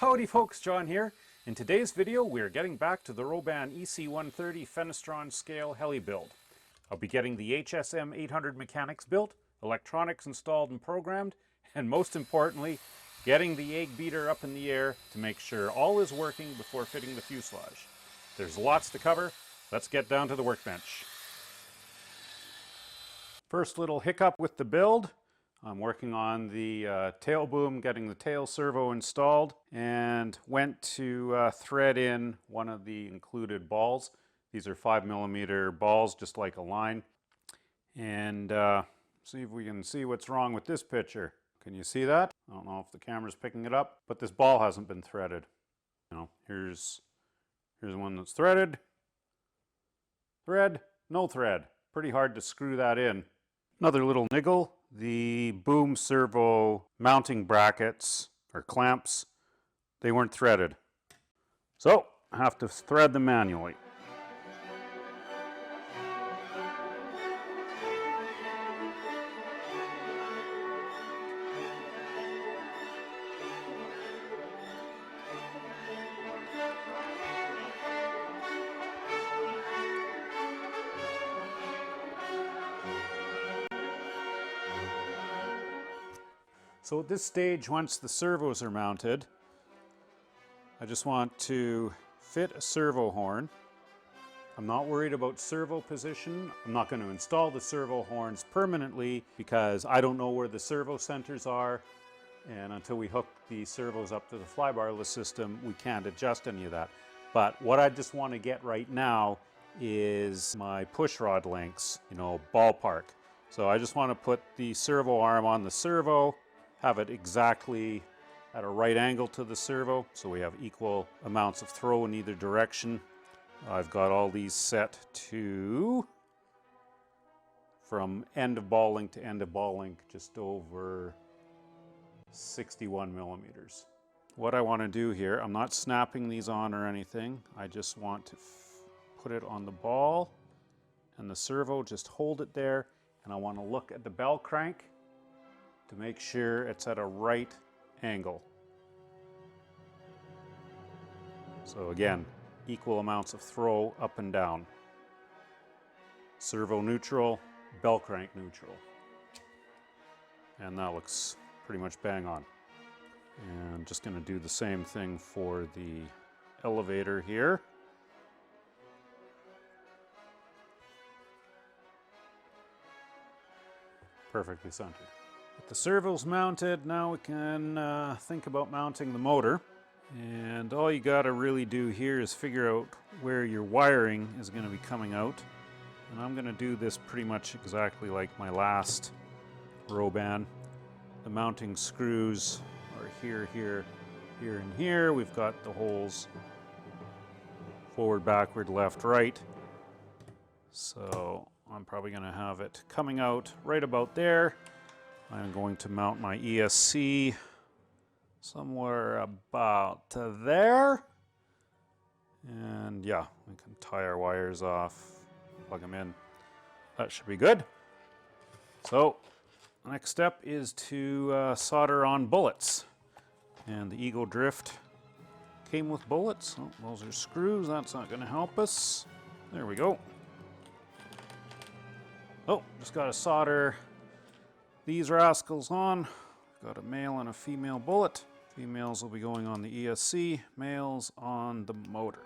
Howdy folks, John here. In today's video we are getting back to the Roban EC130 fenestron scale heli build. I'll be getting the HSM 800 mechanics built, electronics installed and programmed, and most importantly, getting the egg beater up in the air to make sure all is working before fitting the fuselage. There's lots to cover. Let's get down to the workbench. First little hiccup with the build. I'm working on the tail boom, getting the tail servo installed, and went to thread in one of the included balls. These are 5mm balls, just like a line. And see if we can see what's wrong with this picture. Can you see that? I don't know if the camera's picking it up, but this ball hasn't been threaded. You know, here's one that's threaded. Thread, no thread. Pretty hard to screw that in. Another little niggle, the boom servo mounting brackets or clamps, they weren't threaded. So I have to thread them manually. So at this stage, once the servos are mounted, I just want to fit a servo horn. I'm not worried about servo position. I'm not going to install the servo horns permanently because I don't know where the servo centers are, and until we hook the servos up to the flybarless system, we can't adjust any of that. But what I just want to get right now is my pushrod lengths, you know, ballpark. So I just want to put the servo arm on the servo, have it exactly at a right angle to the servo, so we have equal amounts of throw in either direction. I've got all these set to, from end of ball link to end of ball link, just over 61mm. What I want to do here, I'm not snapping these on or anything. I just want to put it on the ball and the servo, just hold it there, and I want to look at the bell crank to make sure it's at a right angle. So again, equal amounts of throw up and down. Servo neutral, bell crank neutral. And that looks pretty much bang on. And I'm just going to do the same thing for the elevator here. Perfectly centered. With the servos mounted, now we can think about mounting the motor. And all you got to really do here is figure out where your wiring is going to be coming out. And I'm going to do this pretty much exactly like my last Roban. The mounting screws are here, here, here, and here. We've got the holes forward, backward, left, right. So I'm probably going to have it coming out right about there. I'm going to mount my ESC somewhere about there. And yeah, we can tie our wires off, plug them in. That should be good. So the next step is to solder on bullets. And the Ego Drift came with bullets. Oh, those are screws, that's not going to help us. There we go. Oh, just got to solder these rascals on. Got a male and a female bullet. Females will be going on the ESC, males on the motor.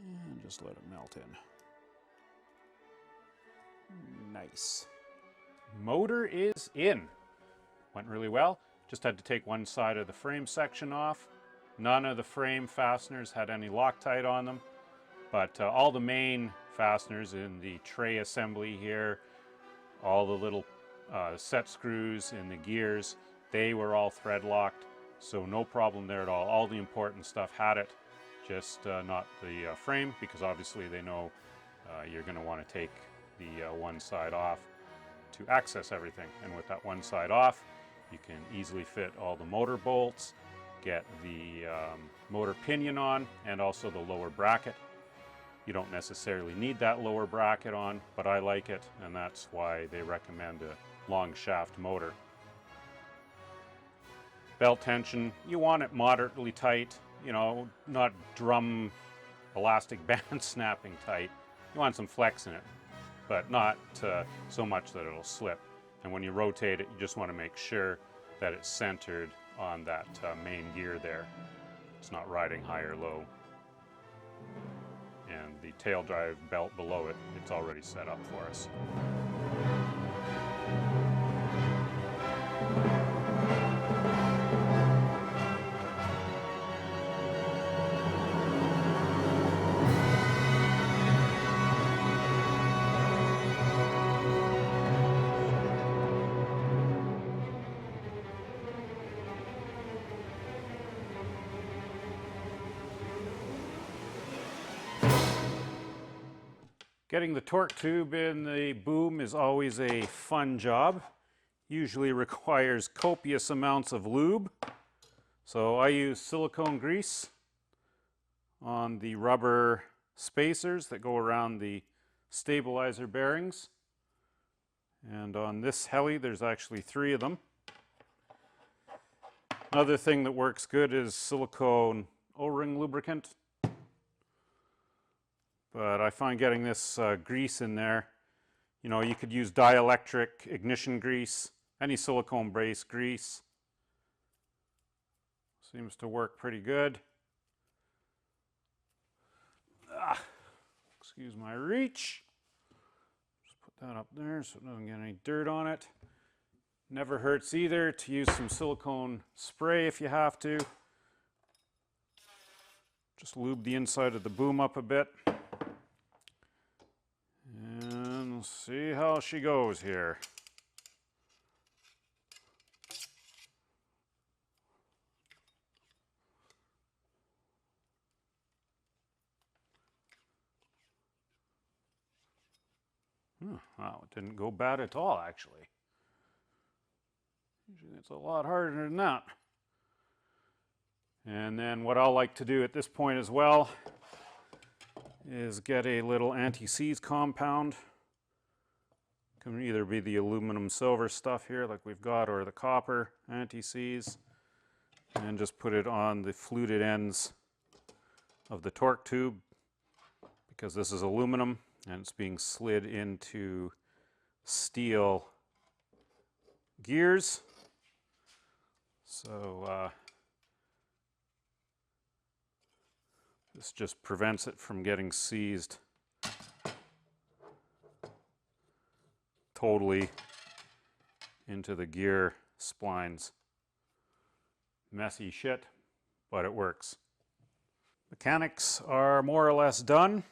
And just let it melt in. Nice. Motor is in. Went really well. Just had to take one side of the frame section off. None of the frame fasteners had any Loctite on them, but all the main fasteners in the tray assembly here, all the little set screws in the gears, they were all thread locked, so no problem there at all. All the important stuff had it, just not the frame, because obviously they know you're going to want to take the one side off to access everything. And with that one side off, you can easily fit all the motor bolts, get the motor pinion on, and also the lower bracket. You don't necessarily need that lower bracket on, but I like it, and that's why they recommend a long shaft motor. Belt tension, you want it moderately tight, you know, not drum elastic band snapping tight. You want some flex in it, but not so much that it'll slip. And when you rotate it, you just want to make sure that it's centered on that main gear there. It's not riding high or low. And the tail drive belt below it, it's already set up for us. Getting the torque tube in the boom is always a fun job. Usually requires copious amounts of lube. So I use silicone grease on the rubber spacers that go around the stabilizer bearings. And on this heli, there's actually 3 of them. Another thing that works good is silicone O-ring lubricant. But I find getting this grease in there, you know, you could use dielectric ignition grease, any silicone-based grease. Seems to work pretty good. Excuse my reach. Just put that up there so it doesn't get any dirt on it. Never hurts either to use some silicone spray if you have to. Just lube the inside of the boom up a bit. And we'll see how she goes here. Wow, it didn't go bad at all, actually. Usually it's a lot harder than that. And then what I'll like to do at this point as well is get a little anti-seize compound. Can either be the aluminum silver stuff here like we've got, or the copper anti-seize, and just put it on the fluted ends of the torque tube, because this is aluminum and it's being slid into steel gears. So this just prevents it from getting seized totally into the gear splines. Messy shit, but it works. Mechanics are more or less done.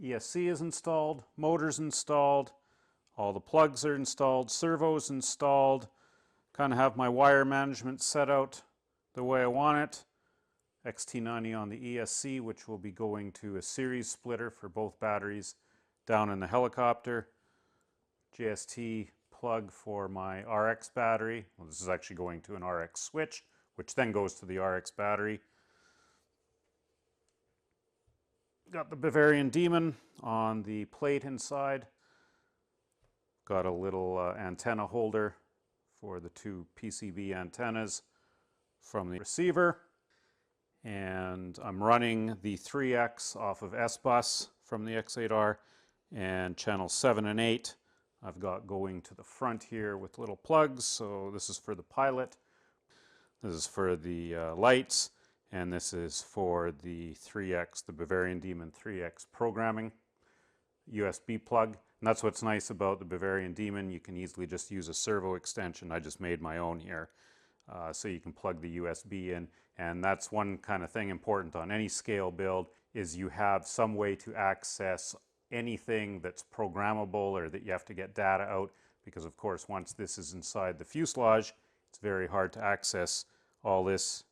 ESC is installed, motors installed, all the plugs are installed, servos installed. Kind of have my wire management set out the way I want it. XT90 on the ESC, which will be going to a series splitter for both batteries down in the helicopter. JST plug for my RX battery. Well, this is actually going to an RX switch, which then goes to the RX battery. Got the Bavarian Demon on the plate inside. Got a little antenna holder for the 2 PCB antennas from the receiver. And I'm running the 3X off of S-Bus from the X8R, and channel 7 and 8 I've got going to the front here with little plugs. So this is for the pilot, this is for the lights, and this is for the 3X, the Bavarian Demon 3X programming USB plug. And that's what's nice about the Bavarian Demon. You can easily just use a servo extension. I just made my own here. So you can plug the USB in. And that's one kind of thing important on any scale build, is you have some way to access anything that's programmable or that you have to get data out, because of course once this is inside the fuselage, it's very hard to access all this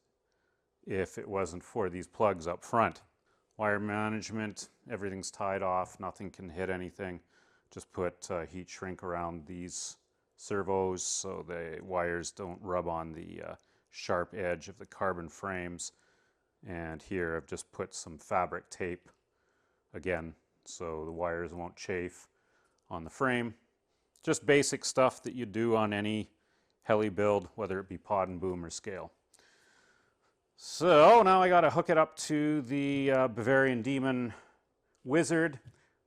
if it wasn't for these plugs up front. Wire management, everything's tied off, nothing can hit anything. Just put heat shrink around these servos so the wires don't rub on the sharp edge of the carbon frames. And here I've just put some fabric tape, again so the wires won't chafe on the frame. Just basic stuff that you do on any heli build, whether it be pod and boom or scale. So now I got to hook it up to the Bavarian Demon Wizard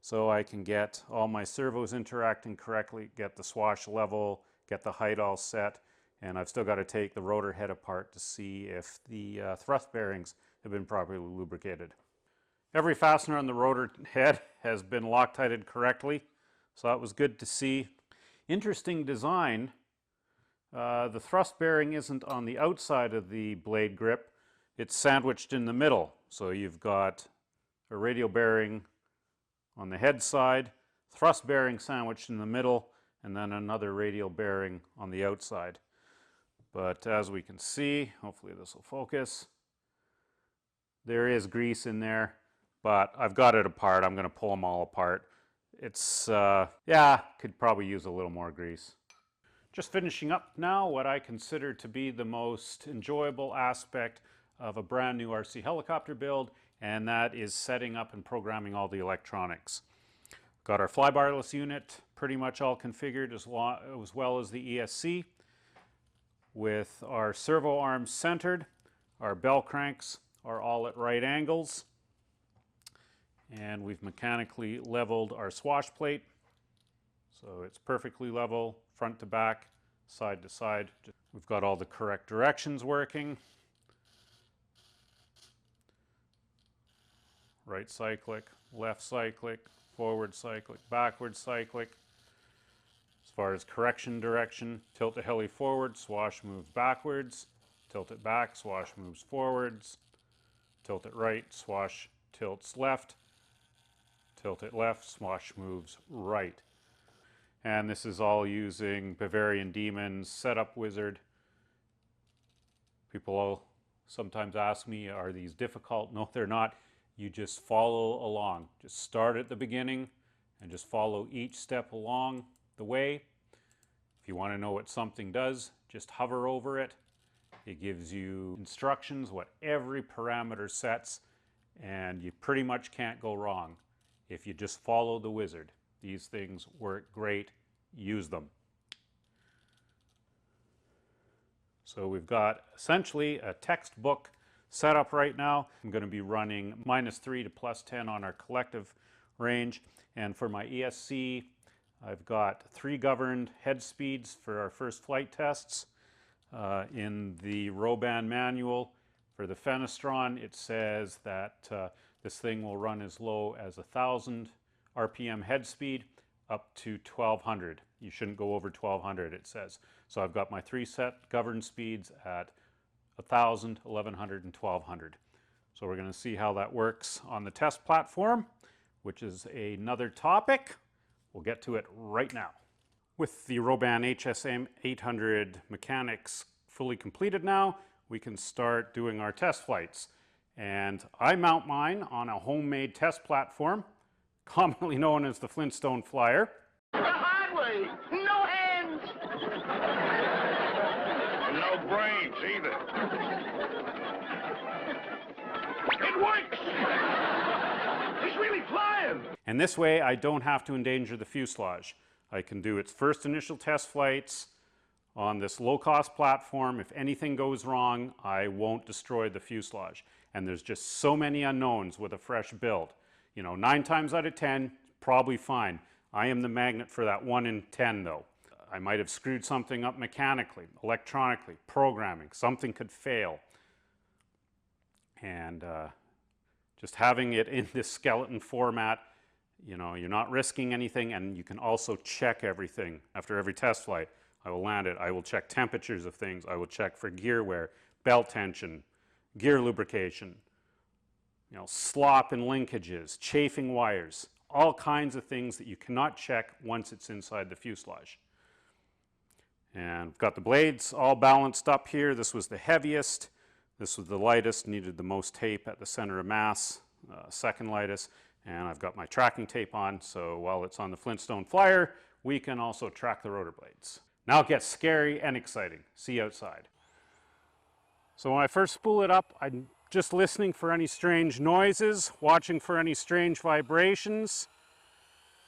so I can get all my servos interacting correctly, get the swash level, get the height all set, and I've still got to take the rotor head apart to see if the thrust bearings have been properly lubricated. Every fastener on the rotor head has been Loctited correctly, so that was good to see. Interesting design. The thrust bearing isn't on the outside of the blade grip, it's sandwiched in the middle. So you've got a radial bearing on the head side, thrust bearing sandwiched in the middle, and then another radial bearing on the outside. But as we can see, hopefully this will focus, there is grease in there, but I've got it apart. I'm going to pull them all apart. It's, yeah, could probably use a little more grease. Just finishing up now what I consider to be the most enjoyable aspect of a brand new RC helicopter build, and that is setting up and programming all the electronics. Got our flybarless unit pretty much all configured as well as the ESC, with our servo arms centered. Our bell cranks are all at right angles, and we've mechanically leveled our swash plate so it's perfectly level front to back, side to side. We've got all the correct directions working. Right cyclic, left cyclic, forward cyclic, backward cyclic. As far as correction direction, tilt the heli forward, swash moves backwards, tilt it back, swash moves forwards, tilt it right, swash tilts left, tilt it left, swash moves right. And this is all using Bavarian Demon's setup wizard. People sometimes ask me, are these difficult? No, they're not. You just follow along. Just start at the beginning and just follow each step along the way. If you want to know what something does, just hover over it. It gives you instructions, what every parameter sets, and you pretty much can't go wrong if you just follow the wizard. These things work great. Use them. So we've got essentially a textbook setup right now. I'm going to be running -3 to +10 on our collective range, and for my ESC I've got 3 governed head speeds for our first flight tests. In the Roban manual for the fenestron, it says that this thing will run as low as 1,000 RPM head speed up to 1,200. You shouldn't go over 1,200, it says. So I've got my 3 set governed speeds at 1,000, 1,100, and 1,200. So we're going to see how that works on the test platform, which is another topic. We'll get to it right now. With the Roban HSM 800 mechanics fully completed now, we can start doing our test flights. And I mount mine on a homemade test platform, commonly known as the Flintstone flyer. The hard way, no hands. No brains either. It works! He's really flying! And this way I don't have to endanger the fuselage. I can do its first initial test flights on this low-cost platform. If anything goes wrong, I won't destroy the fuselage. And there's just so many unknowns with a fresh build. You know, 9 times out of 10, probably fine. I am the magnet for that 1 in 10 though. I might have screwed something up mechanically, electronically, programming. Something could fail. And just having it in this skeleton format, you know, you're not risking anything, and you can also check everything. After every test flight, I will land it. I will check temperatures of things. I will check for gear wear, belt tension, gear lubrication, you know, slop and linkages, chafing wires, all kinds of things that you cannot check once it's inside the fuselage. And I've got the blades all balanced up here. This was the heaviest. This was the lightest, needed the most tape at the center of mass, second lightest. And I've got my tracking tape on, so while it's on the Flintstone flyer, we can also track the rotor blades. Now it gets scary and exciting. See you outside. So when I first spool it up, I just listening for any strange noises, watching for any strange vibrations.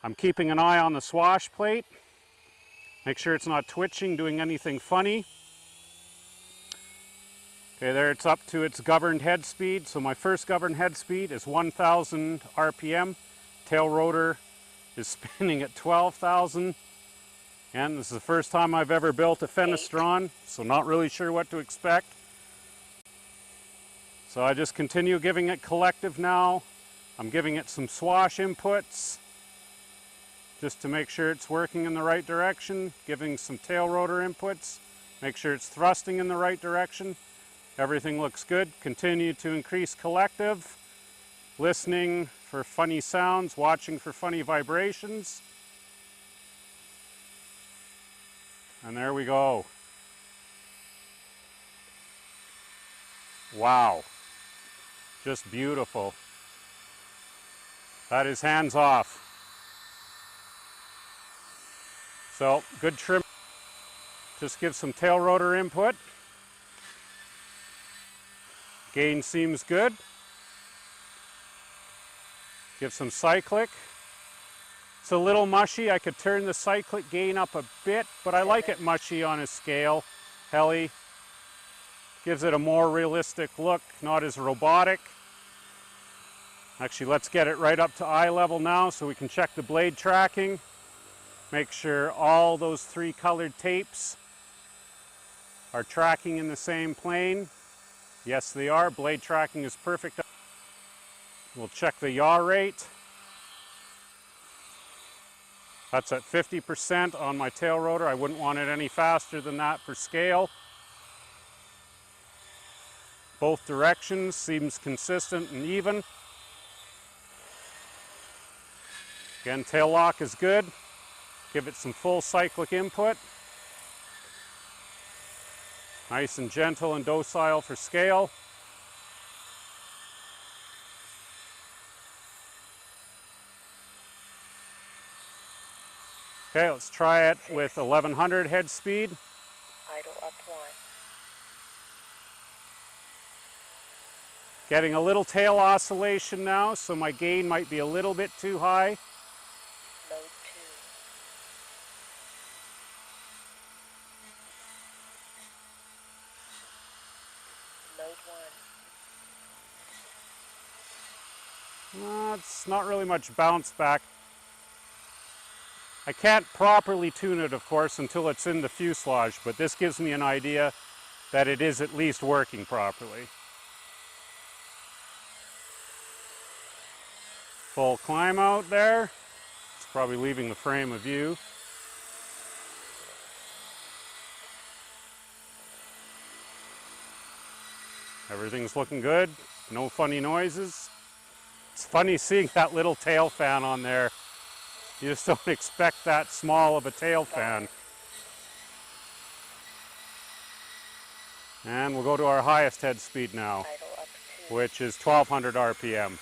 I'm keeping an eye on the swash plate. Make sure it's not twitching, doing anything funny. Okay, there it's up to its governed head speed. So my first governed head speed is 1,000 RPM. Tail rotor is spinning at 12,000. And this is the first time I've ever built a fenestron, so not really sure what to expect. So I just continue giving it collective now. I'm giving it some swash inputs just to make sure it's working in the right direction. Giving some tail rotor inputs, make sure it's thrusting in the right direction. Everything looks good. Continue to increase collective. Listening for funny sounds, watching for funny vibrations. And there we go. Wow. Just beautiful. That is hands off. So, good trim. Just give some tail rotor input. Gain seems good. Give some cyclic. It's a little mushy. I could turn the cyclic gain up a bit, but I like it mushy on a scale. Heli gives it a more realistic look, not as robotic. Actually, let's get it right up to eye level now so we can check the blade tracking. Make sure all those 3 colored tapes are tracking in the same plane. Yes, they are. Blade tracking is perfect. We'll check the yaw rate. That's at 50% on my tail rotor. I wouldn't want it any faster than that for scale. Both directions seems consistent and even. Again, tail lock is good. Give it some full cyclic input. Nice and gentle and docile for scale. Okay, let's try it with 1100 head speed. Idle up 1. Getting a little tail oscillation now, so my gain might be a little bit too high. Load 2. Load 1. It's not really much bounce back. I can't properly tune it, of course, until it's in the fuselage, but this gives me an idea that it is at least working properly. Full climb out there. It's probably leaving the frame of view. Everything's looking good. No funny noises. It's funny seeing that little tail fan on there. You just don't expect that small of a tail fan. And we'll go to our highest head speed now, Idle up 2. which is 1200 RPM.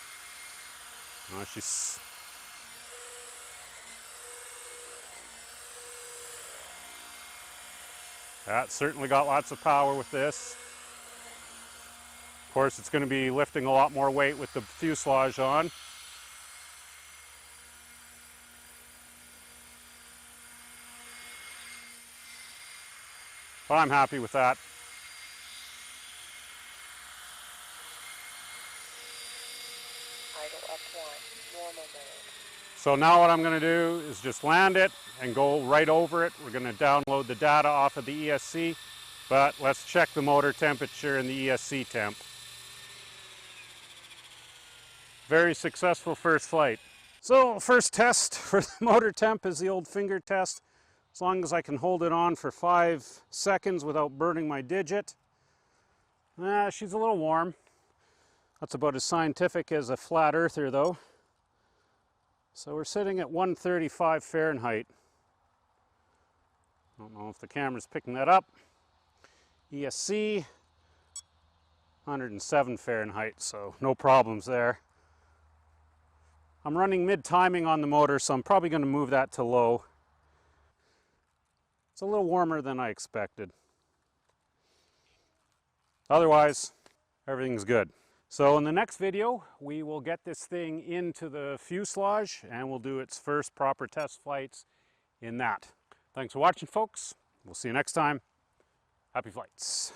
That certainly got lots of power with this. Of course, it's going to be lifting a lot more weight with the fuselage on. But I'm happy with that. Idle up 1. Normal mode. So now what I'm going to do is just land it and go right over it. We're going to download the data off of the ESC, but let's check the motor temperature and the ESC temp. Very successful first flight. So first test for the motor temp is the old finger test. As long as I can hold it on for 5 seconds without burning my digit. She's a little warm. That's about as scientific as a flat earther though. So we're sitting at 135 Fahrenheit. I don't know if the camera's picking that up. ESC, 107 Fahrenheit, so no problems there. I'm running mid-timing on the motor, so I'm probably going to move that to low. It's a little warmer than I expected. Otherwise, everything's good. So in the next video, we will get this thing into the fuselage and we'll do its first proper test flights in that. Thanks for watching, folks. We'll see you next time. Happy flights.